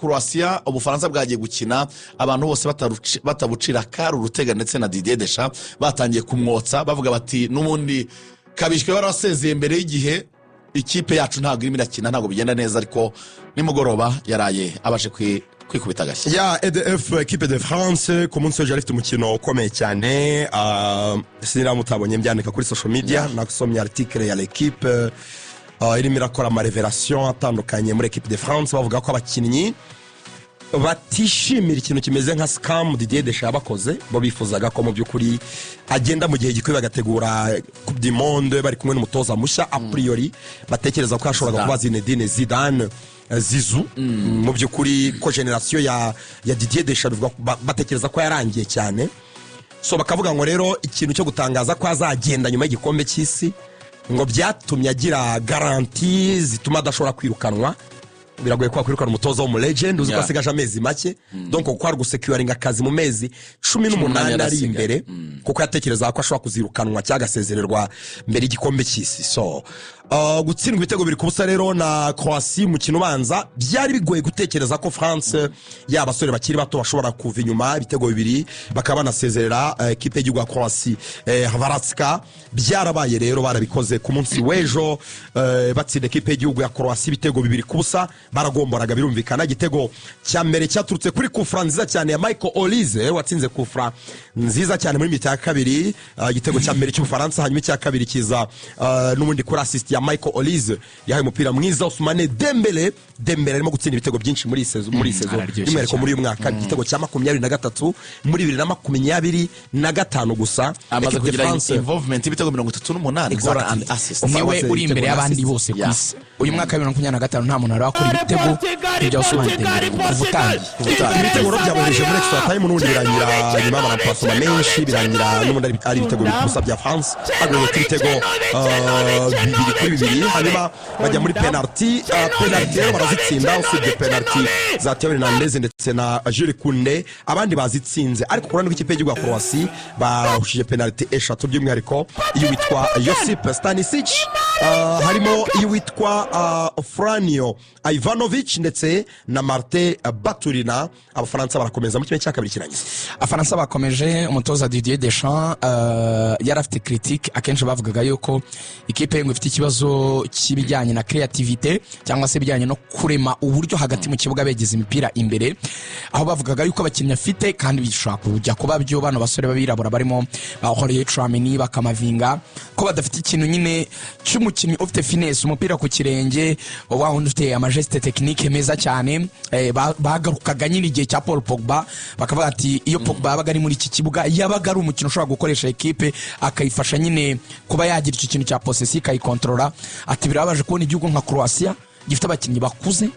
Croatia Ubufaransa bwagiye gukina abantu bose batabucira kari urutega ndetse na Didier Deschamps batangiye kumwotsa bavuga bati n'ubundi kabishwe barasezeye mbere y'igihe ikipe yacu ntabwo irimo irakina ntabwo bigenda neza ariko nimugoroba yaraye abashe kwikubita agashyi ya EDF equipe de France ku munsi w'ejo ifite umukino ukomeye cyane sinira mutabonye mbyandika kuri social media nakusomye article ya l'équipe irimo irakora ama révélation atandukanye muri equipe de France bavuga ko abakinnyi batishimira ikintu kimeze nka scam Didier Deschamps bakoze bo bifuzaga ko mu byukuri agenda mu gihe gikwiye bagategura Coupe du Monde bari kumwe n'umutoza mushya a priori batekereza ko yashoboraga kuba Zinedine Zidane Zizou mu byukuri ko generation ya Didier Deschamps batekereza ko yarangiye cyane so bakavuga ngo rero ikintu cyo gutangaza ko azagenda nyuma y'igikombe cy'isi ngo byatumye agira garantie zituma adashobora kwirukanwa biragoye kwa kwirukana umutoza wo mu legend uzi ko asigaje amezi make donc ko ari gusecuringa akazi mu mezi 18 ari imbere kuko yatekereza ko ashobora kuzirukanwa cyangwa gasezererwa mbere y'igikombe cy'isi so gutsindwa ibitego biri kubusa rero na Croatie mu kino banza byari bigoye gutekereza ko France y'abasore bakiri bato bashobora kuva inyuma ibitego bibiri bakaba banasezerera equipe y'u Rwanda Croatie Havaratska byarabaye rero barabikoze ku munsi w'ejo batsinda equipe y'u Rwanda Croatie ibitego bibiri kubusa baragomboraga birumvikana igitego cya mbere cyaturutse kuri kufra nziza cyane ya Michael Olise watsinze kufra nziza cyane muri mita ya kabiri igitego cya mbere cy'Ubufaransa hanyuma cya kabiri kiza n'ubundi kuri assist ya Michael Olise yahaye umupira mwiza Ousmane Dembele arimo gutsinda ibitego byinshi muri sezo by'umwihariko muri uyu mwaka igitego cya 23 muri 2025 gusa amaze kugira involvement ibitego 38 goal and assist niwe uri imbere y'abandi bose ku isi uyu mwaka wa 2025 nta muntu arakora ibitego ibyo Ousmane Dembele kuvutangi ibitego byabohereje muri extra time n'ubundi birangira nyuma y'amapassoma menshi birangira n'ubundi ari ibitego bikusa bya France agwe ibitego bibiri kuri bibiri hanyuma bajya muri penalty rero barazitsinda usibye penalty za Theo Hernandez ndetse na Jules Koundé abandi bazitsinze ariko kurana rw'ikipe y'u Croatie bahushije penalty eshatu by'umwihariko iyo witwa Josip Stanisic harimo iyo witwa Franjo Ivanovic ndetse na Martin Baturina abafaransa barakomeza mu kimwe cya kabiri kirangiza abafaransa bakomeje umutoza Didier Deschamps yarafite critique akenshi bavugaga yuko ikipe yengo ifite ikibazo kibijyanye na creativity cyangwa se bijyanye no kurema uburyo hagati mu kibuga begeza imipira imbere aho bavugaga yuko abakinnyi afite kandi bishaka kujya kuba byo bano basore babirabura barimo Aurelien Tchouameni bakamavinga ko badafite ikintu nyine cy'umukinnyi ufite finesse umupira ku kirenge wa wundi ufite amageste technique meza cyane bagarukaga nyine igihe cya Paul Pogba bakavuga ati iyo Pogba yabaga ari muri iki kibuga yabaga ari umukino ushobora gukoresha equipe akayifasha nyine kuba yagira iki kintu cya possession kayikontrola ati birabaje kubona igihugu nka Croatia gifite abakinnyi bakuze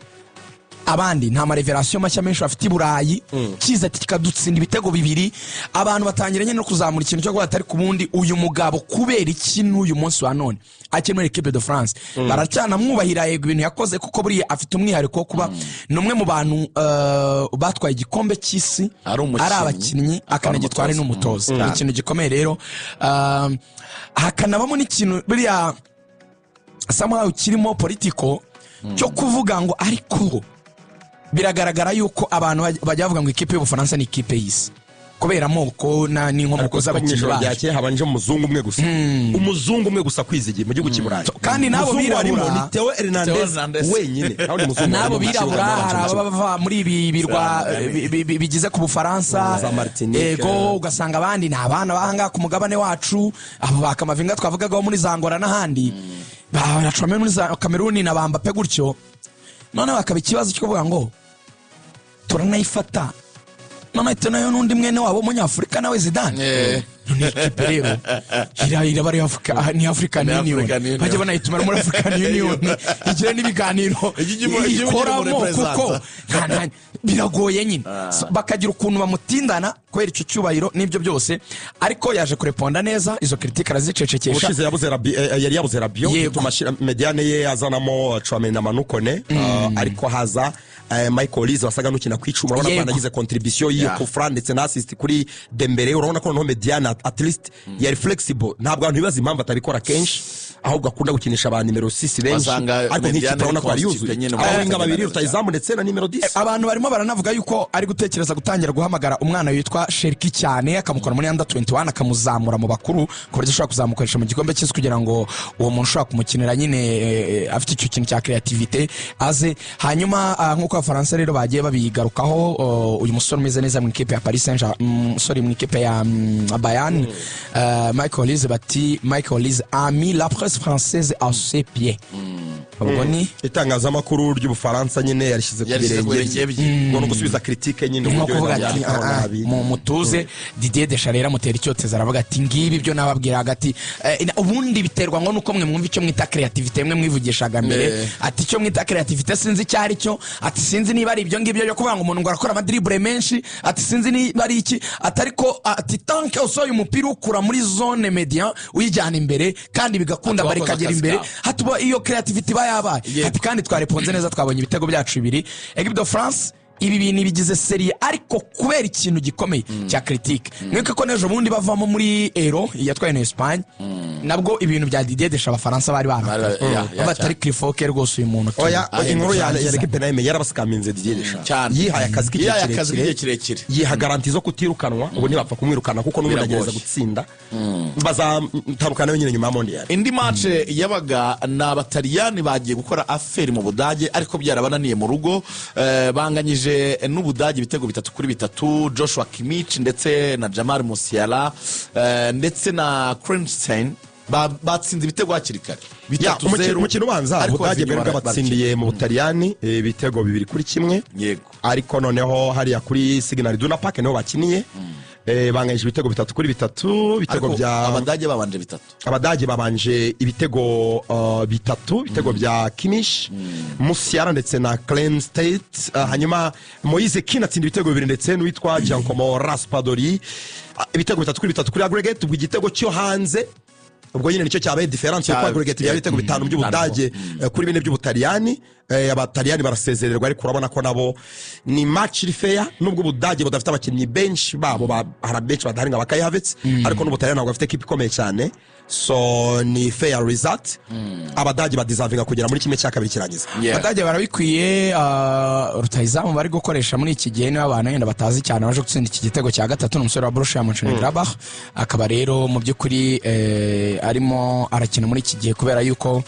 abandi nta marevelation mashya menshi bafite Burayi kiza kikadutsinda ibitego bibiri abantu batangira nyine no kuzamura ikintu cyo kuba atari kubundi uyu mugabo kubera ikintu uyu munsi wa none akemera equipe de France baracyana mwubahira yego ibintu yakoze kuko buri afite umwihariko kuba numwe mu bantu batwaye igikombe cy'isi ari abakinnyi akanagitwara n'umutoza ikintu gikomeye rero hakanabamo n'ikintu buriya somehow kirimo politiko cyo kuvuga ngo ariko biragaragara yuko abantu bajya bavuga ngo ikipe y'Ubufaransa ni ikipe y'isi kubera amoko n'inkomoko z'abakinnyi bacu habanje umuzungu umwe gusa kwizigiye mu gihugu cy'Iburayi kandi nabo birabura ni Theo Hernandez wenyine nabo birabura harabava muri ibi birwa bigize ku Bufaransa ego ugasanga abandi ni abana bahanga ku mugabane wacu abo bakamavinga twavugaga muri Zangora n'ahandi baracome muri Cameroon na Bambape gutyo none bakaba ikibazo cyo kuvuga ngo turanayifata none nayo n'undi mwene wabo umunyafurika nawe Zidane none ikipe rero ira bari Afrika ni African Union bajye banayitumira muri African Union igihe n'ibiganiro ikoramo kuko biragoye nyine bakagira ukuntu bamutindana kwera icyo cyubahiro n'ibyo byose ariko yaje kureponda neza izo critique arazicecekesha ushize yari yabuze Rabiot tumashira mediane ye azanamo Tchouameni na Manukone ariko haza Michael Olise wasaga n'ukina kwicuma urabona ko anagize contribution yiyo ku France ndetse na assist kuri Dembele urabona ko no mediane at least yari flexible ntabwo abantu bibaza impamvu atabikora kenshi ahubwo akunda gukinisha ba nimero 6 benshi Wasanga ariko nk'ikipe Mediane urabona ko ari ari yuzuye nyine mu aho bateganya inga babiri neza rutayizamu ndetse na nimero 10 abantu barimo baranavuga yuko ari gutekereza gutangira guhamagara umwana witwa Sheriki cyane akamukora muri under 21 akamuzamura mu bakuru ku buryo ashobora kuzamukoresha mu gikombe cy'isi kugira ngo uwo muntu ushobora kumukinira nyine afite icyo kintu cya creativity aze hanyuma nk'uko abafaransa rero bagiye babigarukaho uyu musore umeze neza mu ikipe ya Paris Saint-Germain sorry mu ikipe ya Bayern Michael Olise bati Michael Olise a mis la presse française à ses pieds ubwo ni itangazamakuru ry'ubufaransa nyine yarishyize ku birenge bye ngo no gusubiza critique nyine nko uburyo kuvuga ati mu mutuze Didier Deschamps rero amutera icyoteza aravuga ati ngibi byo nababwira hagati ubundi biterwa ngo nuko mwe mwumva icyo mwita creativity mwe mwivugishaga mbere ati icyo mwita creativity sinzi icyo ari cyo ati sinzi niba ari ibyo ngibyo byo kuvuga ngo umuntu ngo arakora amadribble menshi ati sinzi niba ari iki ati ariko ati tanke usoye umupira ukura muri zone median uyijyana imbere kandi bigakunda barikagera imbere hatuba iyo creativity yabaye ati kandi twareponze neza twabonye ibitego byacu bibiri Equipe de France ibi bintu bigize serie ariko kubera ikintu gikomeye cya critique mweke ko nejo bundi bavamo muri Euro yatwaye na Espagne nabwo ibintu bya Didier Deschamps abafaransa bari batari Clifoke rwose uyu muntu oya inkuru ya Equipe nayo yarabasikaminze Didier Deschamps yihaye akazi kirekire yiha garanti zo kutirukanwa ubu ntibapfa kumwirukana kuko n'ubundi agereza gutsinda bazatandukana wenyine nyuma ya Mondial indi match yabaga n'abataliyani bagiye gukora affaire mu Budage ariko byarabananiye mu rugo banganyije n'Ubudage ibitego 3-3 Joshua Kimmich ndetse na Jamal Musiala ndetse na Krenstein batsinze ibitego hakiri kare umukino ubanza Ubudage bwari bwatsindiye mu Butaliyani ibitego 2-1 yego ariko noneho hariya kuri Signal Iduna Park niho bakiniye banganyije ibitego 3-3 ibitego bya Abadage babanje ibitego 3 ibitego bya Kimmich Musiala ndetse na Krenstein hanyuma Moise Kean atsinda ibitego 2 ndetse n'uwitwa Giacomo Raspadori ibitego 3 kuri aggregate ubwo igitego cyo hanze ubwo nyine nicyo cyabaye difference yo aggregate ya ibitego 5 by'Ubudage kuri 4 by'Ubutaliyani abataliyani barasezererwa ariko urabona ko nabo ni match fair nubwo Ubudage budafite abakinnyi benshi babo hari benshi badahari nka Kai Havertz ariko n'Ubutaliyani nabwo bafite equipe ikomeye cyane so ni fair result Abadage badeservinga kugera muri kimwe cya kabiri kirangiza Abadage barabikwiye rutayizamu bari gukoresha muri iki gihe niba abantu yenda batazi cyane baje gutsinda iki gitego cya gatatu n'umusore wa Borussia Mönchengladbach akaba rero mu by'ukuri arimo arakina muri iki gihe kubera yuko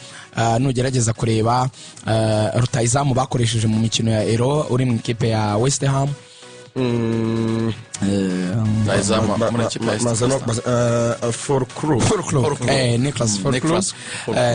nugerageza kureba rutayizamu bakoresheje mu mikino ya Euro uri mu ikipe ya West Ham Niklas Füllkrug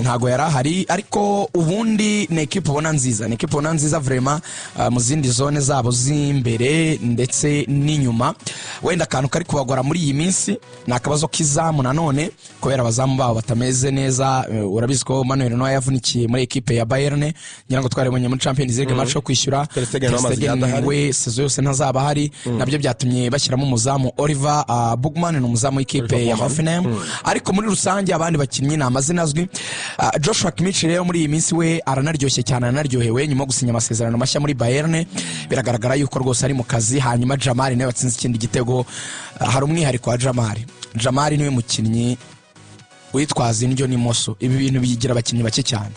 ntago yari ahari ariko ubundi ni ekipe ubona nziza vraiment mu zindi zone zabo z'imbere ndetse n'inyuma wenda akantu kari kubagora muri iyi minsi ni akabazo k'izamu nanone kubera abazamu babo batameze neza urabizi ko Manuel Neuer yavunikiye muri ekipe ya Bayern ngira ngo twarebonye muri Champions League match yo kwishyura Ter Stegen we sezo yose ntazaba hari nabyo byatumye bashyiramo umuzamu Oliver Bugman ni umuzamu w'ikipe ya Hoffenheim ariko muri rusange abandi bakinnyi ni amazina azwi Joshua Kimmich rero muri iyi minsi we aranaryoshye cyane aranaryohewe nyuma gusinya amasezerano mashya muri Bayern biragaragara yuko rwose ari mu kazi hanyuma Jamal nawe watsinze ikindi gitego hari umwihariko wa Jamal niwe mukinnyi witwaza indyo n'imoso ibi bintu bigira abakinnyi bake cyane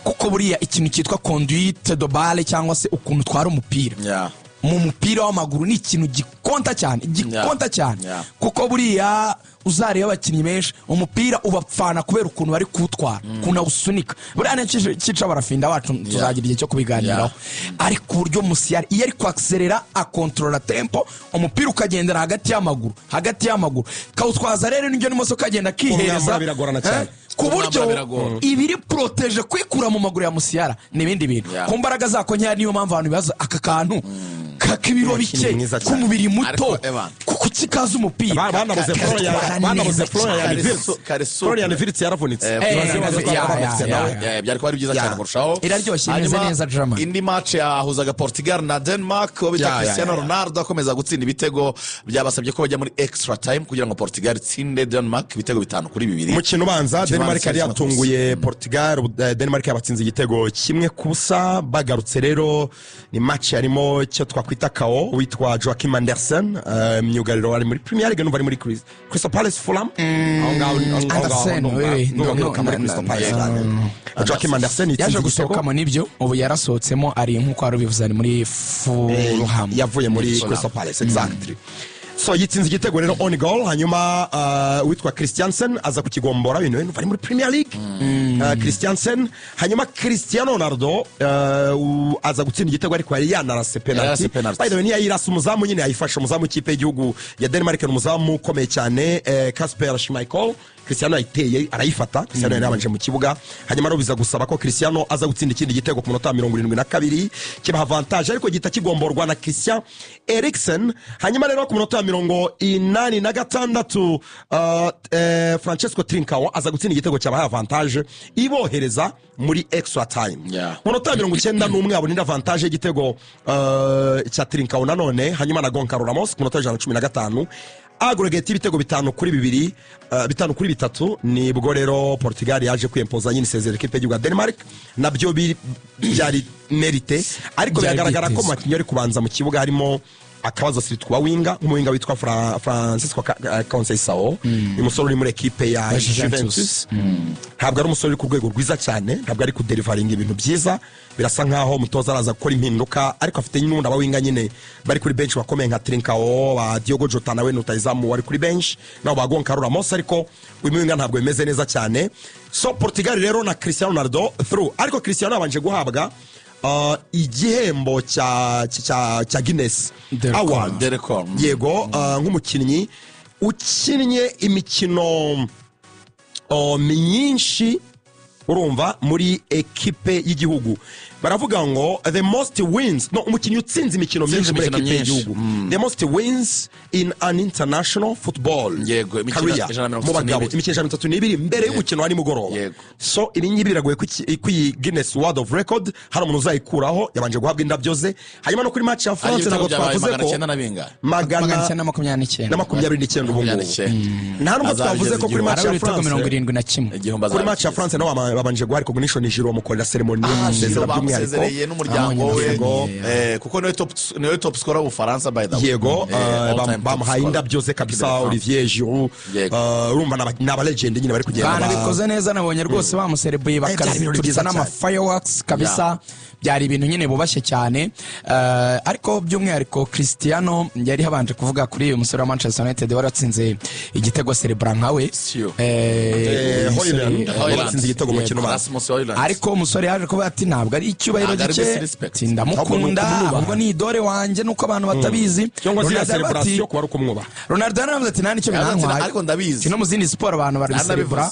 kuko buriya ikintu cyitwa conduite de balle cyangwa se ukuntu twara umupira mu mupira w'amaguru ni ikintu gikonta cyane kuko buriya uzareba abakinnyi benshi umupira ubapfana kubera ukuntu bari kuwutwara ukuntu awusunika buriya n'ikica barafinda wacu tuzagira igihe cyo kubiganiraho ariko uburyo Musiala iyo ari kwakserera akontorora tempo umupira ukagendera hagati y'amaguru kawutwaza rero n'indyo n'imoso kagenda kihereza ku buryo ibiri protege kwikura mu maguru ya Musiala n'ibindi bintu ku mbaraga zako nkeya niyo mpamvu abantu bibaza aka kantu kakibiro bike kumubiri muto kukikaza umupira banabuze Florian Wirtz yaravunitse byari kuba ari byiza cyane kurushaho iraryoshye imeze neza drama indi match yahuzaga Portugal na Denmark wabita Cristiano Ronaldo akomeza gutsinda ibitego byabasabye ko bajya muri extra time kugira ngo Portugal itsinde Denmark ibitego 5-2 umukino ubanza Denmark yari yatunguye Portugal Denmark yabatsinze igitego 1-0 bagarutse rero ni match yarimo cyo twakwita KO witwa Joachim Andersen myugariro ari muri Premier League n'ubu ari muri Crystal Palace Fulham aho ngaho Andersen, oui, n'uwiruka muri Crystal Palace Joachim Andersen yaje yitsinze igitego gusohokamo n'ibyo ubu yarasohotsemo ari nk'uko wari ubivuze ari muri Fulham yavuye muri Crystal Palace exactly. So yitsinze igitego rero on goal hanyuma witwa Christiansen aza kukigombora ibintu bari muri Premier League. Christiansen hanyuma Cristiano Ronaldo aza gutsinda igitego ariko yari yanarase penalty. By the way yayirasa umuzamu nyine yayifasha umuzamu w'ikipe y'igihugu ya Denmark n'umuzamu ukomeye cyane Kasper Schmeichel. Cristiano ayiteye arayifata. Cristiano yarabanje mu kibuga hanyuma no biza gusaba ko Cristiano aza gutsinda ikindi gitego ku munota 72 kibaha avantage ariko gita kigomborwa na Christian Eriksen. Hanyuma rero ku munota 86 Francesco Trincao aza gutsinda igitego cyabaha avantage ibohereza muri extra time. Munota 91 abonira avantage y'igitego cya Trincao nanone hanyuma na Goncalo Ramos ku munota 115 aggregate ibitego 5-2 5-3 nibwo rero Portugal yaje kwempoza nyine sezera equipe y'u Denmark nabyo byari merite ariko byagaragara ko makinyo ari kubanza mu kibuga harimo akabazo sitwa winga nk'umuwinga witwa Francisco Conceição umusore uri muri equipe ya Juventus ntabwo ari umusore uri ku rwego rwiza cyane ntabwo ari ku delivering ibintu byiza birasa nkaho umutoza araza gukora impinduka ariko afite n'undi abawinga nyine bari kuri bench bakomeye nka Trincao ba Diogo Jota nawe nutayizamu wari kuri bench nabo ba Goncalo Ramos ariko uyu mwinga ntabwo bimeze neza cyane. So Portugal rero na Cristiano Ronaldo through ariko Cristiano abanje guhabwa igihembo cya Guinness Award yego nk'umukinnyi ukinnye imikino myinshi urumva muri ekipe y'igihugu baravuga ngo the most wins no umukinnyi utsinze imikino myinshi muri ekipe y'igihugu the most wins in an international football career mu bagabo imikino 32 mbere y'umukino wa nimugoroba. So ibi ngibi biragoye ku Guinness World of Record hari umuntu uzayikuraho yabanje guhabwa indabyo ze hanyuma no kuri match ya France ntabwo twavuze ko magana 929 ubu nta nubwo twavuze ko kuri match ya France 71 kuri match ya France no babanje guha recognition ijiro mukorera ceremony yazereye n'umuryango we kuko niwe top scorer w'Ufaransa by the way yego bamuhaye indabyo ze kabisa Olivier Giroud urumva n'aba legend nyine bari kugenda bana bikoze neza nabonye rwose bamuserebuye bakarutsa n'ama fireworks kabisa byari ibintu nyine bubashye cyane ariko by'umwihariko Cristiano yari habanje kuvuga kuri uyu musore wa Manchester United wari watsinze igitego cerebral nkawe watsinze igitego mu kino ariko umusore yaje kuba ati ntabwo ari icyubahiro gike ndamukunda ahubwo ni idore wanjye nuko abantu batabizi Ronaldo yaravuze ati nta nicyo binantwaye ariko ndabizi no mu zindi siporo abantu bari cerebral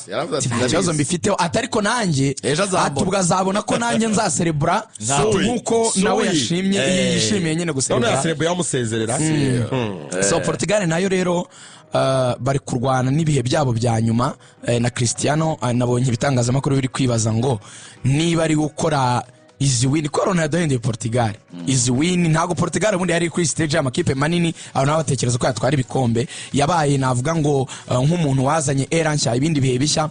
ikibazo mbifiteho atariko nanjye atubwa azabona ko nanjye nzacerebral nkuko nawe yishimiye nyine guserebra yamusezerera. So Portugal nayo rero bari kurwana n'ibihe byabo bya nyuma na Cristiano nabonye ibitangazamakuru biri kwibaza ngo niba ari gukora izi win ko Ronaldo yende Portugal izi win ntago Portugal ubundi yari kuri stage y'amakipe manini aho nawe batekereza ko yatwara ibikombe yabaye navuga ngo nk'umuntu wazanye era nshya ibindi bihe bishya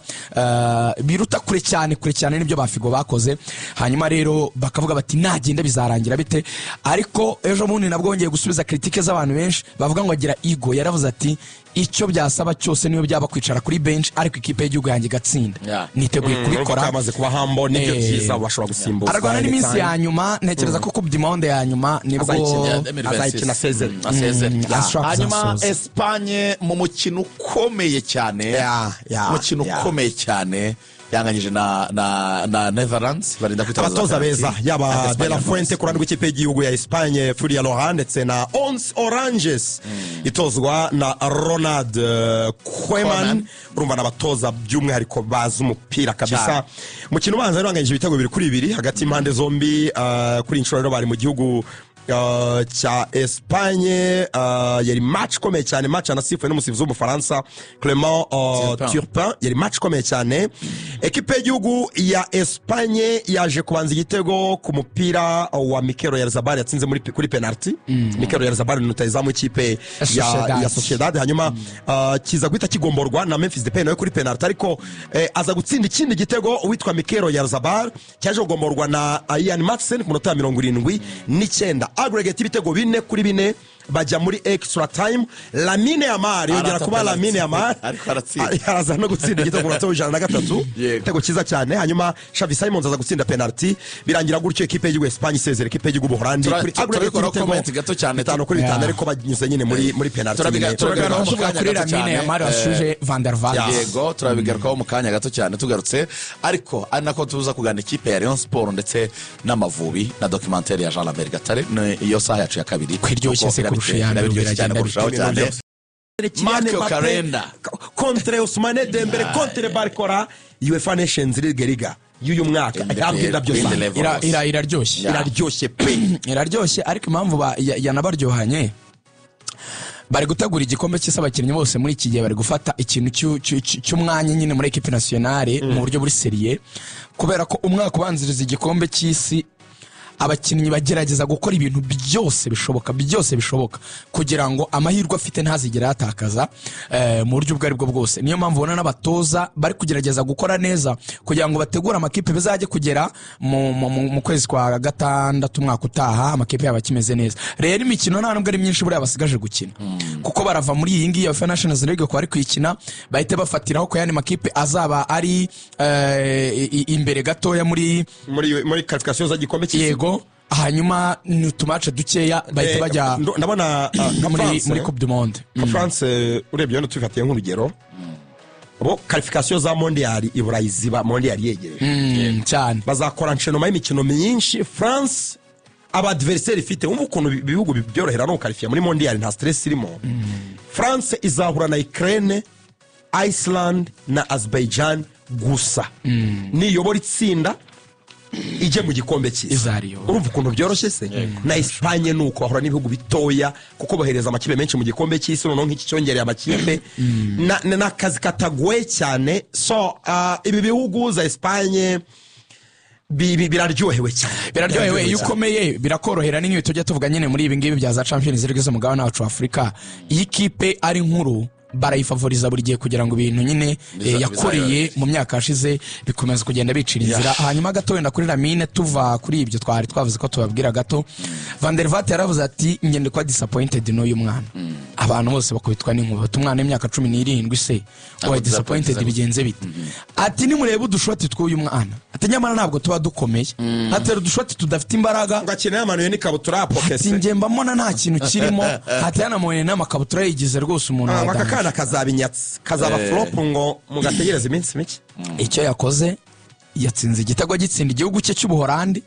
biruta kure cyane nibyo bafigo bakoze hanyuma rero bakavuga bati nagenda bizarangira bite ariko ejo bundi nabwo ngiye gusubiza critique z'abantu benshi bavuga ngo agira ego yaravuze ati icyo byasaba cyose niyo byaba kwicara kuri bench ariko ikipe y'igihugu yanjye gatsinda niteguye kubikora amaze kuba hambo nibyo byiza bashobora gusimbuza arwana n'iminsi ya nyuma ntekereza ko ku dimonde ya nyuma nibwo azayikina sezeri hanyuma Espagne mu mukino ukomeye cyane yanganyije na Netherlands barinda kwitabaza abatoza beza yaba De La Fuente kurana rw'ikipe y'igihugu ya Espagne Furia Laurent ndetse na Ons Oranges itozwa na Ronald Koeman urumva n'abatoza by'umwihariko bazi umupira kabisa mukino ubanza yaranganyije ibitego 2-2 hagati impande zombi kuri inshuro rero bari mu gihugu cya Espagne yari match komeye cyane match anasifuwe n'umusifuzi w'Umufaransa Clément Turpin yari match komeye cyane ekipe y'igihugu ya Espagne yaje kubanza igitego ku mupira wa Mikel Oyarzabal yatsinze kuri penalty Mikel Oyarzabal n'utayizamu ikipe ya Sociedad hanyuma kiza guhita kigomborwa na Memphis Depay nawe kuri penalty ariko aza gutsinda ikindi gitego uwitwa Mikel Oyarzabal cyaje kugomborwa na Ian Madsen ku munota 79 aggregate ibitego 4-4 bajya muri extra time. Lamine Yamal yongera kuba Lamine Yamal ariko aratsinda araza no gutsinda igitego ku munota w'103 igitego cyiza cyane. Hanyuma Xavi Simons aza gutsinda penalty, birangira gutyo ekipe y'igihugu Espagne isezera ekipe y'igihugu Buholandi kuri turabikora comment gato cyane 5 kuri 5 ariko banyuze nyine muri penalty. turagaruka kuri Lamine Yamal washuje Van der Vaart. Yego turabigarukaho mu kanya gato cyane tugarutse, ariko ari nako tuza kugana ikipe ya Rayon Sport ndetse n'Amavubi na documentaire ya Jean Lambert Gatare iyo saha yacu ya kabiri kwiryoshye se kurusha yandi biryoshye cyane kurushaho cyane. Marco Karenda contre Ousmane Dembele contre Barcola UEFA Nations League Liga y'uyu mwaka iraryoshye pe iraryoshye, ariko impamvu yanabaryohanye bari gutegura igikombe cy'isi, abakinnyi bose muri iki gihe bari gufata ikintu cy'umwanya nyine muri equipe nationale mu buryo buri seriye, kubera ko umwaka ubanziriza igikombe cy'isi abakinnyi bagerageza gukora ibintu byose bishoboka kugira ngo amahirwe afite ntazigera yatakaza mu buryo ubwo aribwo bwose. Niyo mpamvu ubona n'abatoza bari kugerageza gukora neza kugira ngo bategure amakipe bizajye kugera mu kwezi kwa gatandatu umwaka utaha amakipe yaba kimeze neza. Rero imikino nta nubwo ari myinshi buriya basigaje gukina, kuko barava muri iyi ngiyi ya UEFA Nations League ko bari kuyikina bahite bafatiraho ko yandi makipe azaba ari imbere gatoya muri qualification za gikombe cy'isi. Hanyuma n'utumace dukeya bahita bajya ndabona muri Coupe du Monde. France urebye hano tubifatiye nk'urugero bo qualification za mondial iburayi ziba mondial yegereje cyane, bazakora enchaînement y'imikino myinshi. France abadversaire ifite umva ukuntu ibihugu byorohera no qualifier muri mondial nta stress irimo. France izahura na Ukraine, Iceland na Azerbaijan gusa niyobora itsinda ije mu gikombe cy'isi. Urumva ukuntu byoroshye se. Na Espagne nuko ahura n'ibihugu bitoya kuko bohereza amakipe menshi mu gikombe cy'isi, noneho nk'iki cyongereye amakipe na kazi katagoye cyane. So ibi bihugu za Espagne biraryohewe cyane, iyo ukomeye birakorohera. n'iyo tujya tuvuga nyine muri ibi ngibi bya za Champions League zo mugabane wacu Afrika, iyi kipe ari nkuru barayifavoriza buri gihe kugira ngo ibintu nyine yakoreye mu myaka yashize bikomeza kugenda bicira inzira. Hanyuma gato wenda kuri Lamine tuva kuri ibyo twari twavuze ko tubabwira gato, Van der Vaart yaravuze ati ngende kwa disappointed n'uyu mwana. Abantu bose bakubitwa n'inkuba, umwana w'imyaka 17 se why disappointed bigenze bite? Ati nimurebe udushoti tw'uyu mwana, ati nyamara ntabwo tuba dukomeye, atera udushoti tudafite imbaraga ngo akeneye amanuye n'ikabutura apokese. Ati nge mbamona nta kintu kirimo, ati yanamoye n'amakabutura yigize rwose umuntu akakana kazabinyatsi kazaba flop ngo mugategereza iminsi mike. Icyo yakoze yatsinze igitego gitsinda igihugu cye cy'Ubuholandi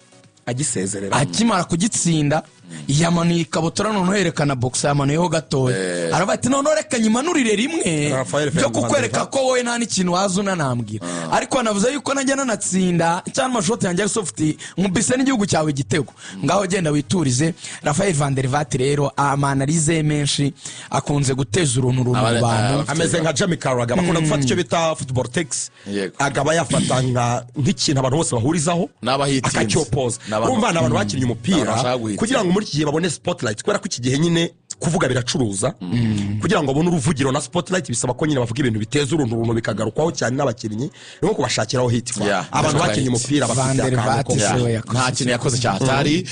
agisezerera, akimara kugitsinda yamanuye ikabutura noneho yerekana box yamanuyeho gatoya, aravuga ati noneho reka nyimanurire rimwe byo kukwereka ko wowe nta n'ikintu waza unanambwira. Ariko anavuze yuko najya nanatsinda cyane amashoti yanjye soft nkubise n'igihugu cyawe igitego, ngaho genda witurize. Raphael Van der Vaart rero amanalize menshi akunze guteza uruntu mu bantu, ameze nka Jamie Carragher bakunda gufata icyo bita football text, agaba yafata nk'ikintu abantu bose bahurizaho akacyopoza. Urumva abantu bakinnye umupira kugira ngo muri iki gihe babone spotlight, kubera ko iki gihe nyine kuvuga biracuruza. Kugira ngo babone uruvugiro na spotlight bisaba ko nyine bavuga ibintu biteza uruntu bikagarukwaho cyane n'abakinnyi, nko kubashakiraho hit. Abantu bakinnye umupira bafite akantu ko nta kintu yakoze cyatari